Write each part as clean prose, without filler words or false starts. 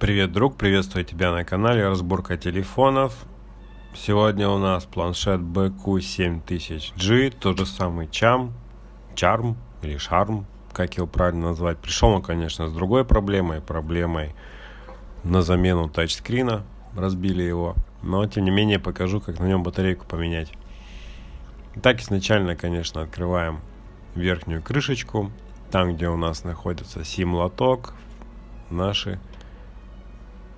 Привет, друг, приветствую тебя на канале Разборка телефонов. Сегодня у нас планшет BQ7000G, тот же самый Charm или Charm, как его правильно назвать. Пришел он, конечно, с другой проблемой на замену тачскрина, разбили его. Но, тем не менее, покажу, как на нем батарейку поменять. Итак, изначально, конечно, открываем верхнюю крышечку, там, где у нас находится сим-лоток, наши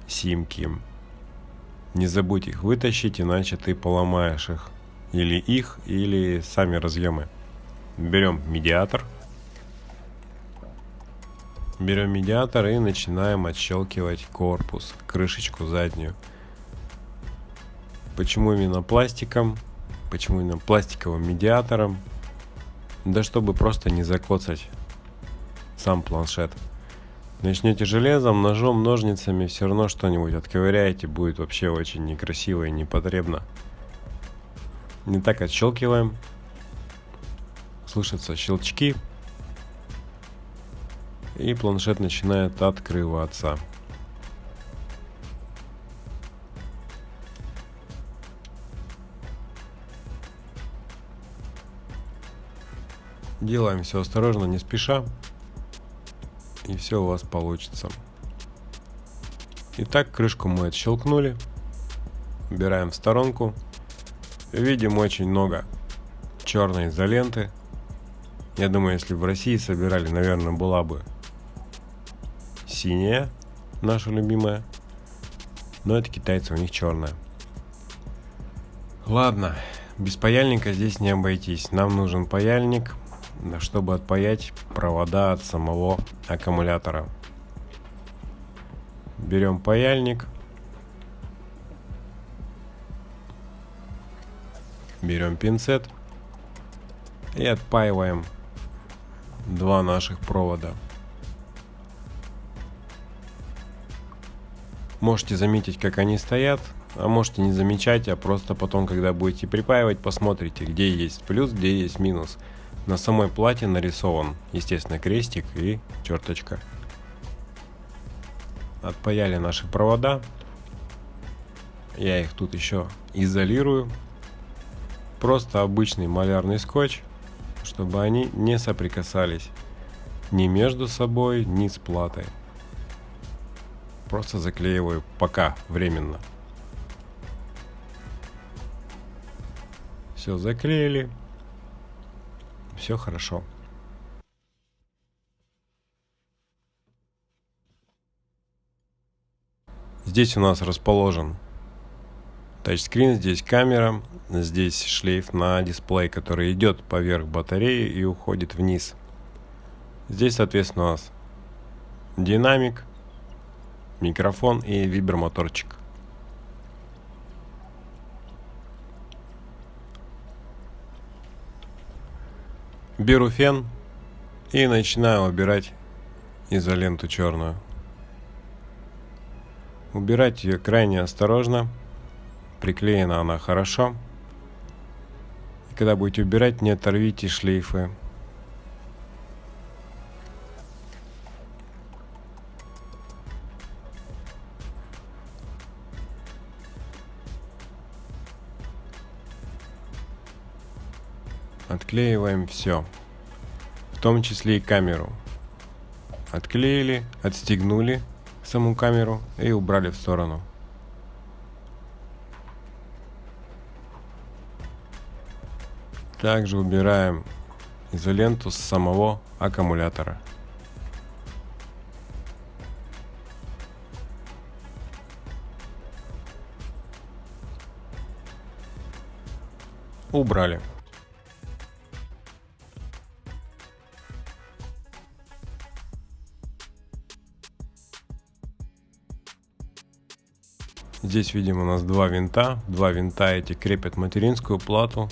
симки. Не забудь их вытащить, иначе ты поломаешь их. Или сами разъемы. Берем медиатор и начинаем отщелкивать корпус, крышечку заднюю. Почему именно пластиком? Почему именно пластиковым медиатором? Да чтобы просто не закоцать сам планшет. Начнете железом, ножом, ножницами, все равно что-нибудь отковыряете, будет вообще очень некрасиво и непотребно. Не так отщелкиваем. Слышатся щелчки. И планшет начинает открываться. Делаем все осторожно, не спеша. И все у вас получится. Итак, крышку мы отщелкнули. Убираем в сторонку. Видим очень много черной изоленты. Я думаю, если в России собирали, наверное, была бы синяя, наша любимая. Но это китайцы, у них черная. Ладно, без паяльника здесь не обойтись. Нам нужен паяльник, чтобы отпаять провода от самого аккумулятора. Берем паяльник, берем пинцет и отпаиваем два наших провода. Можете заметить, как они стоят, а можете не замечать, а просто потом, когда будете припаивать, посмотрите, где есть плюс, где есть минус. На самой плате нарисован, естественно, крестик и черточка. Отпаяли наши провода. Я их тут еще изолирую. Просто обычный малярный скотч, чтобы они не соприкасались ни между собой, ни с платой. Просто заклеиваю пока временно. Все заклеили. Все хорошо. Здесь у нас расположен тачскрин, здесь камера, здесь шлейф на дисплей, который идет поверх батареи и уходит вниз. Здесь, соответственно, у нас динамик, микрофон и вибромоторчик. Беру фен и начинаю убирать изоленту черную. Убирать ее крайне осторожно. Приклеена она хорошо. И когда будете убирать, не оторвите шлейфы. Отклеиваем все, в том числе и камеру. Отклеили, отстегнули саму камеру и убрали в сторону. Также убираем изоленту с самого аккумулятора. Убрали. Здесь видим у нас два винта. Два винта эти крепят материнскую плату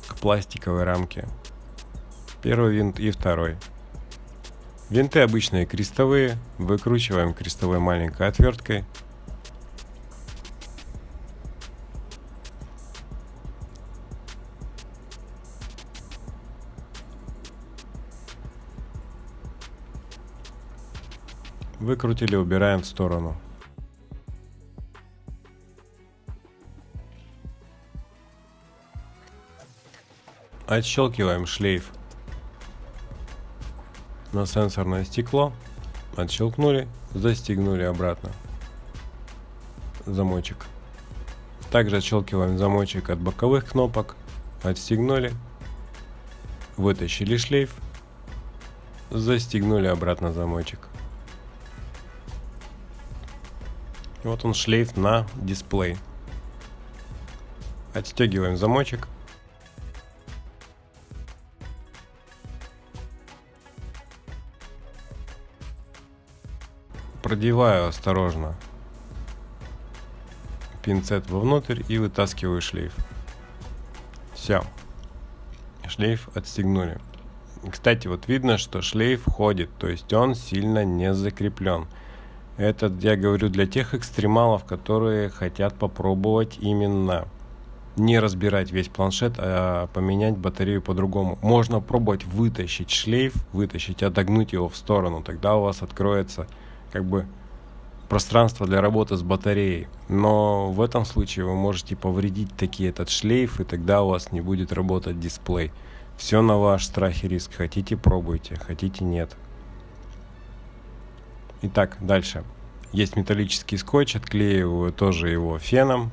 к пластиковой рамке. Первый винт и второй. Винты обычные крестовые. Выкручиваем крестовой маленькой отверткой. Выкрутили, убираем в сторону. Отщелкиваем шлейф на сенсорное стекло. Отщелкнули, застегнули обратно замочек. Также отщелкиваем замочек от боковых кнопок. Отстегнули, вытащили шлейф, застегнули обратно замочек. Вот он, шлейф на дисплей. Отстегиваем замочек. Продеваю осторожно пинцет вовнутрь и вытаскиваю шлейф. Все. Шлейф отстегнули. Кстати, вот видно, что шлейф ходит, то есть он сильно не закреплен. Это я говорю для тех экстремалов, которые хотят попробовать именно не разбирать весь планшет, а поменять батарею по-другому. Можно пробовать вытащить шлейф, отогнуть его в сторону, тогда у вас откроется как бы пространство для работы с батареей. Но в этом случае вы можете повредить таки этот шлейф, и тогда у вас не будет работать дисплей. Все на ваш страх и риск. Хотите — пробуйте, хотите — нет. Итак, дальше. Есть металлический скотч, отклеиваю тоже его феном.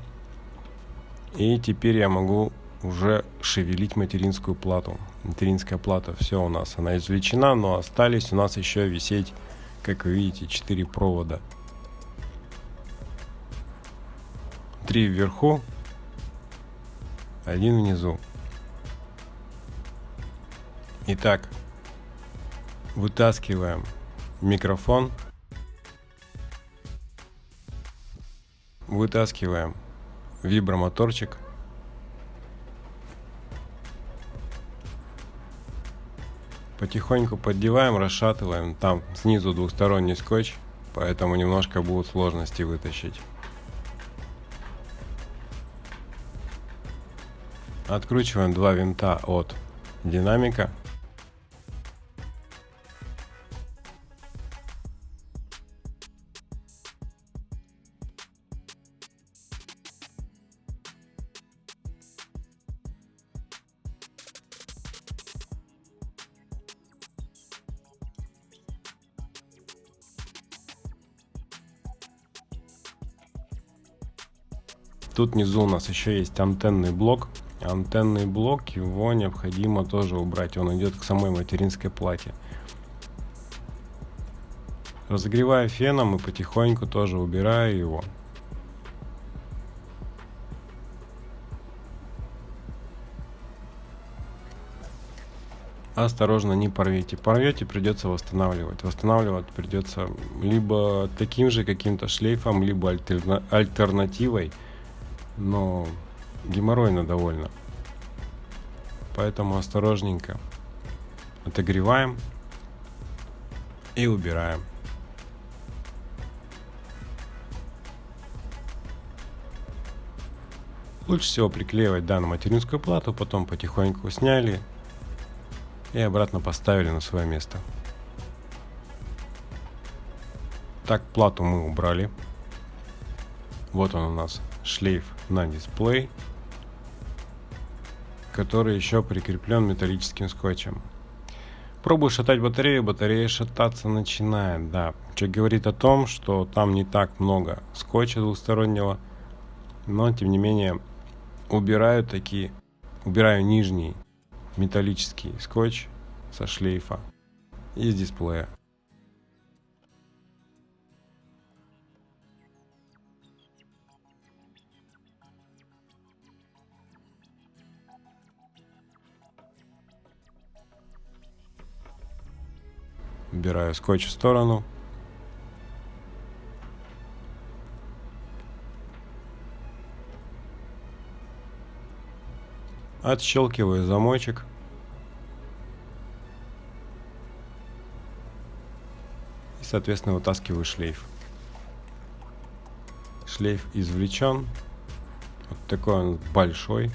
И теперь я могу уже шевелить материнскую плату. Материнская плата, все у нас, она извлечена, но остались у нас еще висеть, как вы видите, 4 провода. 3 вверху, 1 внизу. Итак, вытаскиваем микрофон, вытаскиваем вибромоторчик, потихоньку поддеваем, расшатываем. Там снизу двухсторонний скотч, поэтому немножко будут сложности вытащить. Откручиваем 2 винта от динамика. Тут внизу у нас еще есть антенный блок. Антенный блок, его необходимо тоже убрать. Он идет к самой материнской плате. Разогреваю феном и потихоньку тоже убираю его. Осторожно, не порвите. Порвете, придется восстанавливать. Восстанавливать придется либо таким же каким-то шлейфом, либо альтернативой. Но геморройно довольно. Поэтому осторожненько отогреваем и убираем. Лучше всего приклеивать на материнскую плату, потом потихоньку сняли и обратно поставили на свое место. Так, плату мы убрали. Вот он у нас, шлейф на дисплей, который еще прикреплен металлическим скотчем. Пробую шатать батарею, батарея шататься начинает, да. Что говорит о том, что там не так много скотча двухстороннего, но тем не менее убираю нижний металлический скотч со шлейфа из дисплея. Убираю скотч в сторону. Отщелкиваю замочек. И, соответственно, вытаскиваю шлейф. Шлейф извлечен. Вот такой он большой.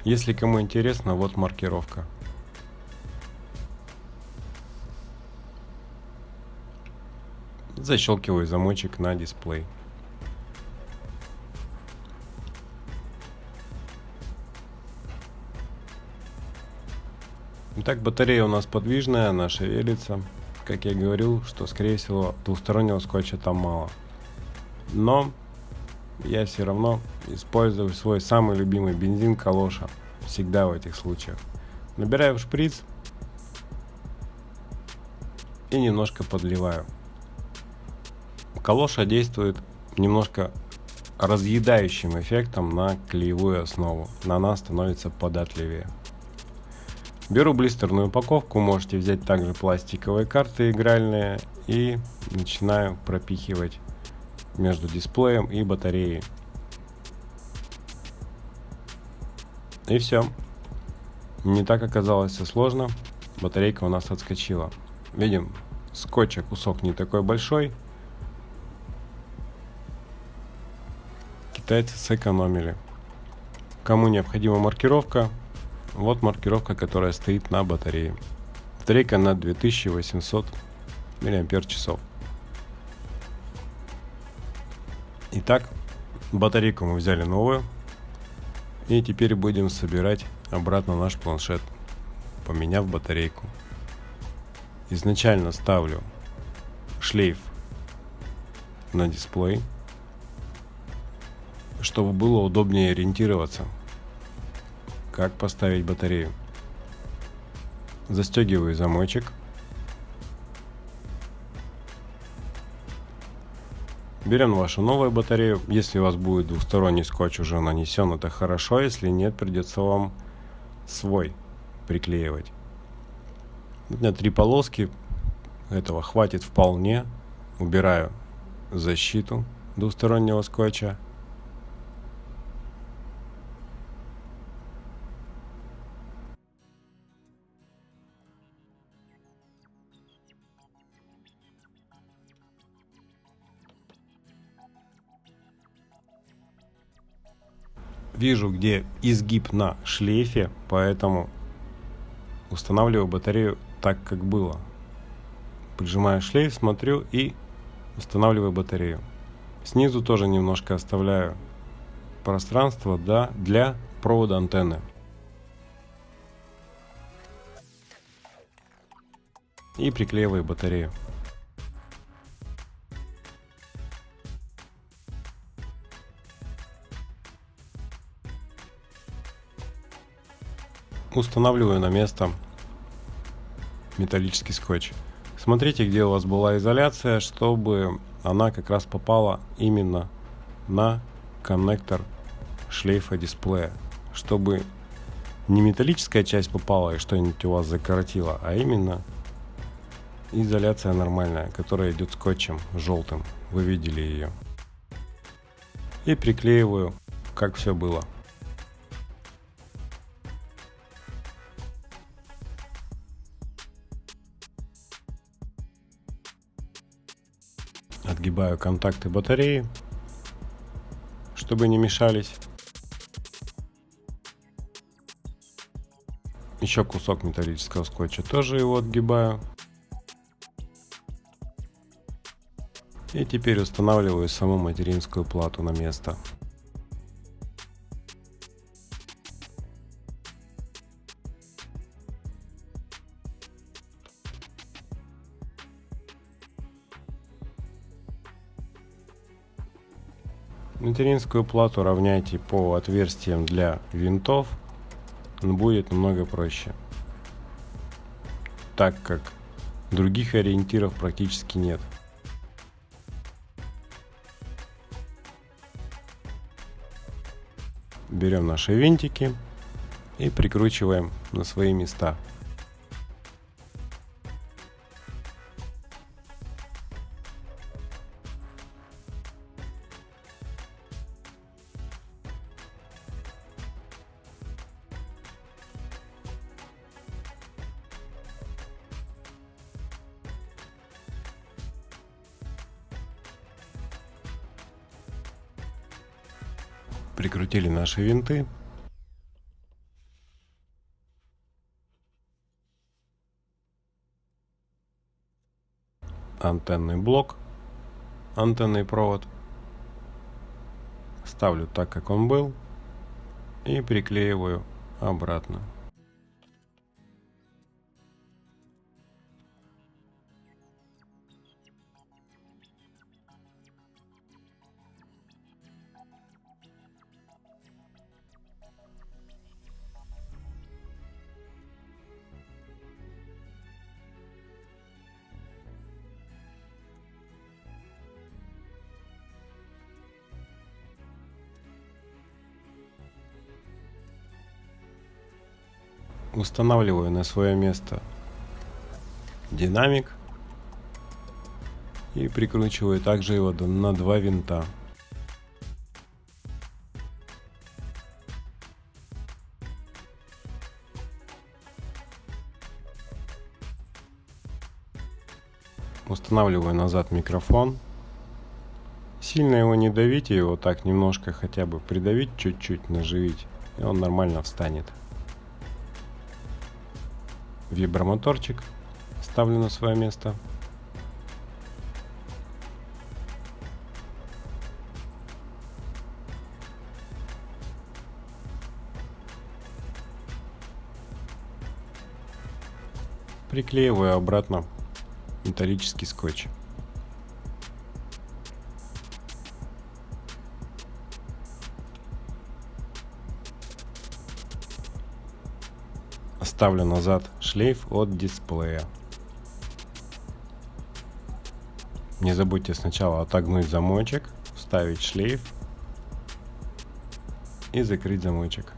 Если кому интересно, вот маркировка. Защелкиваю замочек на дисплей. Итак, батарея у нас подвижная, она шевелится. Как я говорил, что скорее всего двустороннего скотча там мало. Но я все равно использую свой самый любимый бензин Калоша. Всегда в этих случаях. Набираю в шприц и немножко подливаю. Калоша действует немножко разъедающим эффектом на клеевую основу. Она становится податливее. Беру блистерную упаковку, можете взять также пластиковые карты игральные и начинаю пропихивать между дисплеем и батареей. И все. Не так оказалось все сложно. Батарейка у нас отскочила. Видим, скотча кусок не такой большой. Китайцы сэкономили. Кому необходима маркировка, вот маркировка, которая стоит на батарее. Батарейка на 2800 мАч. Итак, батарейку мы взяли новую. И теперь будем собирать обратно наш планшет, поменяв батарейку. Изначально ставлю шлейф на дисплей, чтобы было удобнее ориентироваться, как поставить батарею. Застегиваю замочек. Берем вашу новую батарею. Если у вас будет двухсторонний скотч уже нанесен, это хорошо. Если нет, придется вам свой приклеивать. У меня 3 полоски. Этого хватит вполне. Убираю защиту двустороннего скотча. Вижу, где изгиб на шлейфе, поэтому устанавливаю батарею так, как было. Прижимаю шлейф, смотрю и устанавливаю батарею. Снизу тоже немножко оставляю пространство для провода антенны. И приклеиваю батарею. Устанавливаю на место металлический скотч. Смотрите, где у вас была изоляция, чтобы она как раз попала именно на коннектор шлейфа дисплея. Чтобы не металлическая часть попала и что-нибудь у вас закоротило, а именно изоляция нормальная, которая идет скотчем желтым. Вы видели ее. И приклеиваю, как все было. Отгибаю контакты батареи, чтобы не мешались. Еще кусок металлического скотча, тоже его отгибаю. И теперь устанавливаю саму материнскую плату на место. Материнскую плату равняйте по отверстиям для винтов, будет намного проще, так как других ориентиров практически нет. Берем наши винтики и прикручиваем на свои места. Прикрутили наши винты. антенный блок, антенный провод. Ставлю так, как он был, и приклеиваю обратно. Устанавливаю на свое место динамик и прикручиваю также его на 2 винта. Устанавливаю назад микрофон. Сильно его не давите, его так немножко хотя бы придавить, чуть-чуть наживить, и он нормально встанет. Вибромоторчик ставлю на свое место. Приклеиваю обратно металлический скотч. Ставлю назад шлейф от дисплея. Не забудьте сначала отогнуть замочек, вставить шлейф и закрыть замочек.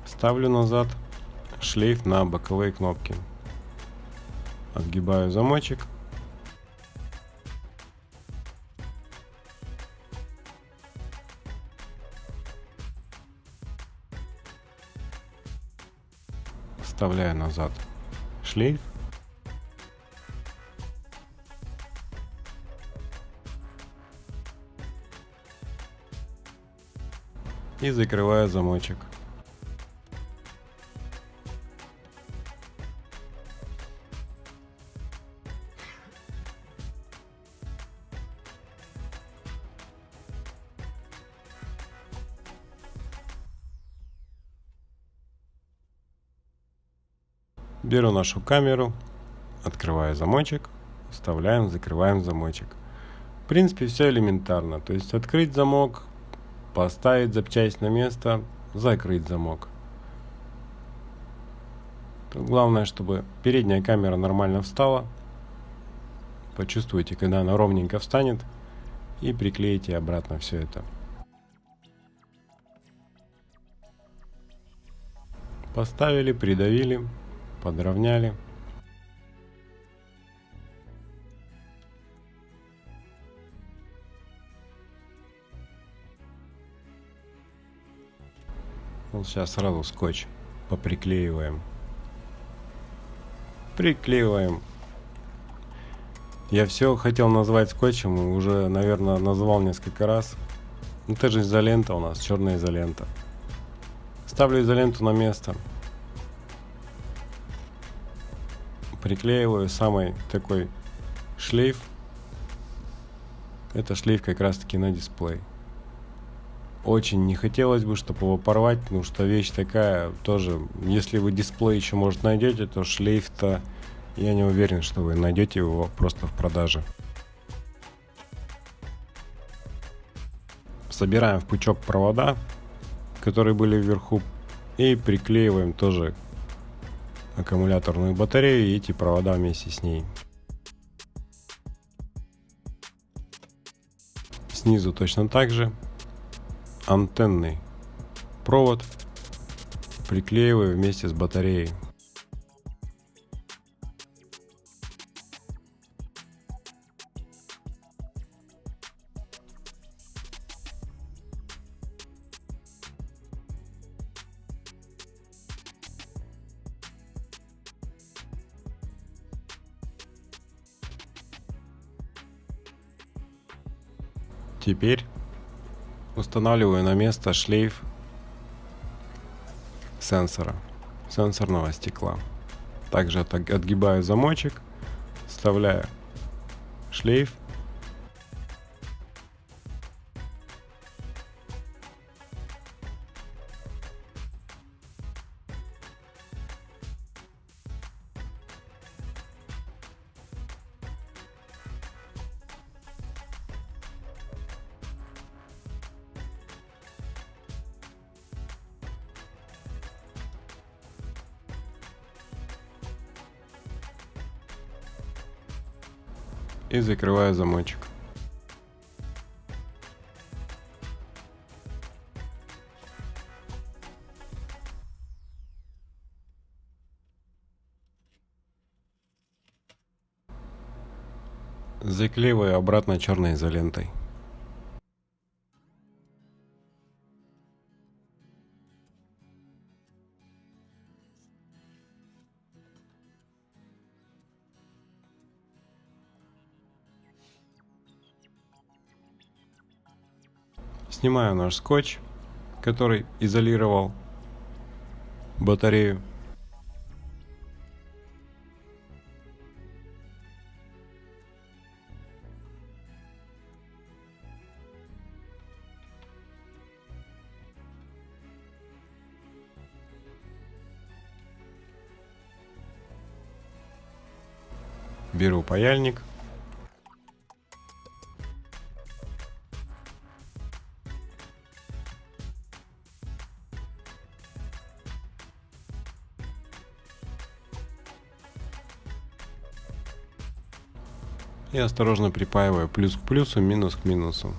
Ставлю назад шлейф на боковые кнопки. Отгибаю замочек. Вставляю назад шлейф. И закрываю замочек. Беру нашу камеру, открываю замочек, вставляем, закрываем замочек. В принципе, все элементарно. То есть открыть замок, поставить запчасть на место, закрыть замок. Тут главное, чтобы передняя камера нормально встала. Почувствуйте, когда она ровненько встанет, и приклеите обратно все это. Поставили, придавили, подровняли. Вот сейчас сразу скотч поприклеиваем. Приклеиваем. Я все хотел назвать скотчем, и уже, наверное, назвал несколько раз. Это же изолента у нас, черная изолента. Ставлю изоленту на место. Приклеиваю самый такой шлейф. Это шлейф как раз таки на дисплей. Очень не хотелось бы, чтобы его порвать, потому что вещь такая тоже. Если вы дисплей еще, может, найдете, то шлейф-то я не уверен, что вы найдете его просто в продаже. Собираем в пучок провода, которые были вверху, и приклеиваем тоже аккумуляторную батарею и эти провода вместе с ней. Снизу точно так же антенный провод приклеиваю вместе с батареей. Теперь устанавливаю на место шлейф сенсорного стекла. Также отгибаю замочек, вставляю шлейф. И закрываю замочек. Заклеиваю обратно черной изолентой. Снимаю наш скотч, который изолировал батарею. Беру паяльник. И осторожно припаиваю плюс к плюсу, минус к минусу.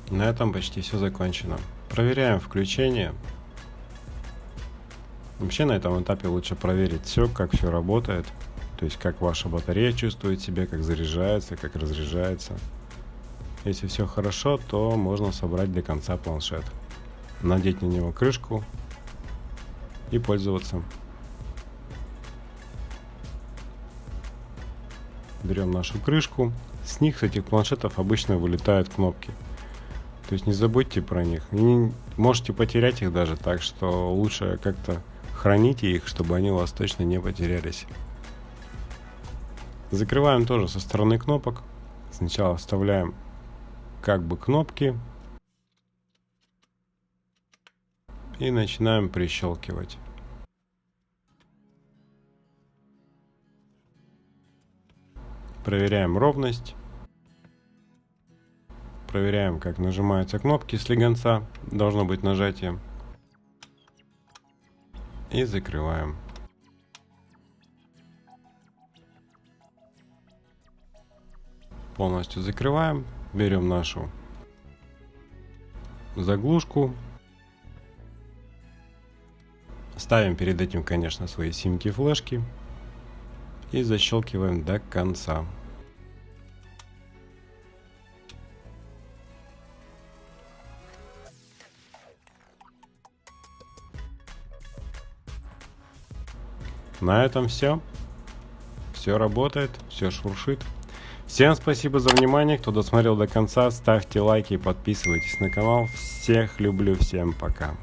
На этом почти все закончено. Проверяем включение. Вообще на этом этапе лучше проверить все, как все работает. То есть как ваша батарея чувствует себя, как заряжается, как разряжается. Если все хорошо, то можно собрать до конца планшет. Надеть на него крышку и пользоваться. Берем нашу крышку. С них, с этих планшетов, обычно вылетают кнопки. То есть не забудьте про них. И можете потерять их даже, так что лучше как-то храните их, чтобы они у вас точно не потерялись. Закрываем тоже со стороны кнопок. Сначала вставляем как бы кнопки и начинаем прищелкивать. Проверяем ровность. Проверяем, как нажимаются кнопки слегонца. Должно быть нажатие. И закрываем. Полностью закрываем. Берем нашу заглушку. Ставим перед этим, конечно, свои симки, флешки. И защелкиваем до конца. На этом все. Все работает, все шуршит. Всем спасибо за внимание, кто досмотрел до конца. Ставьте лайки и подписывайтесь на канал. Всех люблю, всем пока.